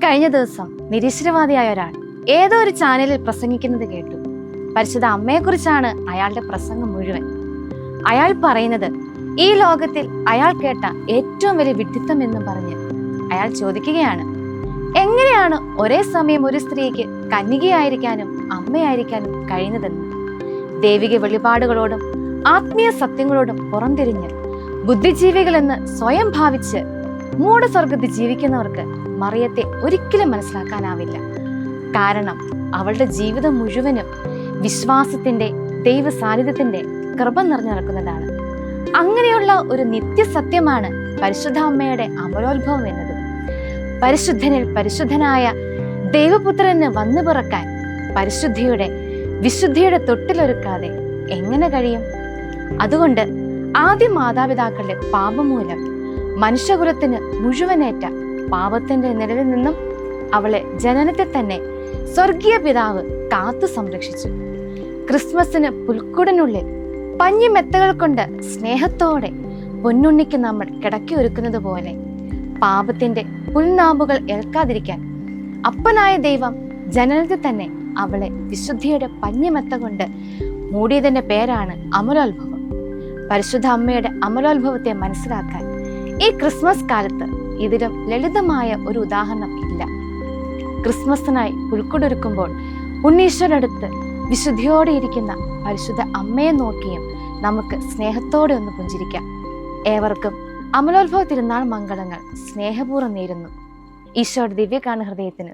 കഴിഞ്ഞ ദിവസം നിരീശ്വരവാദിയായ ഒരാൾ ഏതോ ഒരു ചാനലിൽ പ്രസംഗിക്കുന്നത് കേട്ടു. പരിശുദ്ധ അമ്മയെക്കുറിച്ചാണ് അയാളുടെ പ്രസംഗം മുഴുവൻ. അയാൾ പറയുന്നത് ഈ ലോകത്തിൽ അയാൾ കേട്ട ഏറ്റവും വലിയ വിഡ്ഢിത്തം എന്നും പറഞ്ഞ് അയാൾ ചോദിക്കുകയാണ്, എങ്ങനെയാണ് ഒരേ സമയം ഒരു സ്ത്രീക്ക് കന്യകയായിരിക്കാനും അമ്മയായിരിക്കാനും കഴിയുന്നതെന്ന്. ദൈവിക വെളിപാടുകളോടും ആത്മീയ സത്യങ്ങളോടും പുറംതിരിഞ്ഞ് ബുദ്ധിജീവികളെന്ന് സ്വയം ഭാവിച്ച് മൂഢസ്വർഗത്തിൽ ജീവിക്കുന്നവർക്ക് മറിയത്തെ ഒരിക്കലും മനസ്സിലാക്കാനാവില്ല. കാരണം അവളുടെ ജീവിതം മുഴുവനും വിശ്വാസത്തിന്റെ, ദൈവ സാന്നിധ്യത്തിന്റെ കൃപ നിറഞ്ഞു നടക്കുന്നതാണ്. അങ്ങനെയുള്ള ഒരു നിത്യസത്യമാണ് പരിശുദ്ധ അമ്മയുടെ അമലോത്ഭവം എന്നത്. പരിശുദ്ധനിൽ പരിശുദ്ധനായ ദൈവപുത്രന് വന്നു പിറക്കാൻ വിശുദ്ധിയുടെ തൊട്ടിലൊരുക്കാതെ എങ്ങനെ കഴിയും? അതുകൊണ്ട് ആദ്യ മാതാപിതാക്കളുടെ പാപം മൂലം മനുഷ്യകുലത്തിന് മുഴുവനേറ്റ പാപത്തിന്റെ നിഴലിൽ നിന്നും അവളെ ജനനത്തെ തന്നെ സ്വർഗീയ പിതാവ് കാത്തു സംരക്ഷിച്ചു. ക്രിസ്മസിന് പുൽക്കുടനുള്ളിൽ പഞ്ഞിമെത്തകൾ കൊണ്ട് സ്നേഹത്തോടെ പൊന്നുണ്ണിക്ക് നമ്മൾ കിടക്കി ഒരുക്കുന്നത് പോലെ പാപത്തിന്റെ പുൽനാമ്പുകൾ ഏൽക്കാതിരിക്കാൻ അപ്പനായ ദൈവം ജനനത്തിൽ തന്നെ അവളെ വിശുദ്ധിയുടെ പഞ്ഞിമെത്ത കൊണ്ട് മൂടിയതിന്റെ പേരാണ് അമലോത്ഭവം. പരിശുദ്ധ അമ്മയുടെ അമലോത്ഭവത്തെ മനസ്സിലാക്കാൻ ഈ ക്രിസ്മസ് കാലത്ത് ഇതിലും ലളിതമായ ഒരു ഉദാഹരണം ഇല്ല. ക്രിസ്മസിനായി പുൽക്കുടൊരുക്കുമ്പോൾ ഉണ്ണീശ്വരടുത്ത് വിശുദ്ധിയോടെ ഇരിക്കുന്ന പരിശുദ്ധ അമ്മയെ നോക്കിയും നമുക്ക് സ്നേഹത്തോടെ ഒന്ന് പുഞ്ചിരിക്കാം. ഏവർക്കും അമലോത്ഭവ തിരുനാൾ മംഗളങ്ങൾ സ്നേഹപൂർവ്വം നേരുന്നു. ഈശോയുടെ ദിവ്യകാരുണ്യ ഹൃദയത്തിന്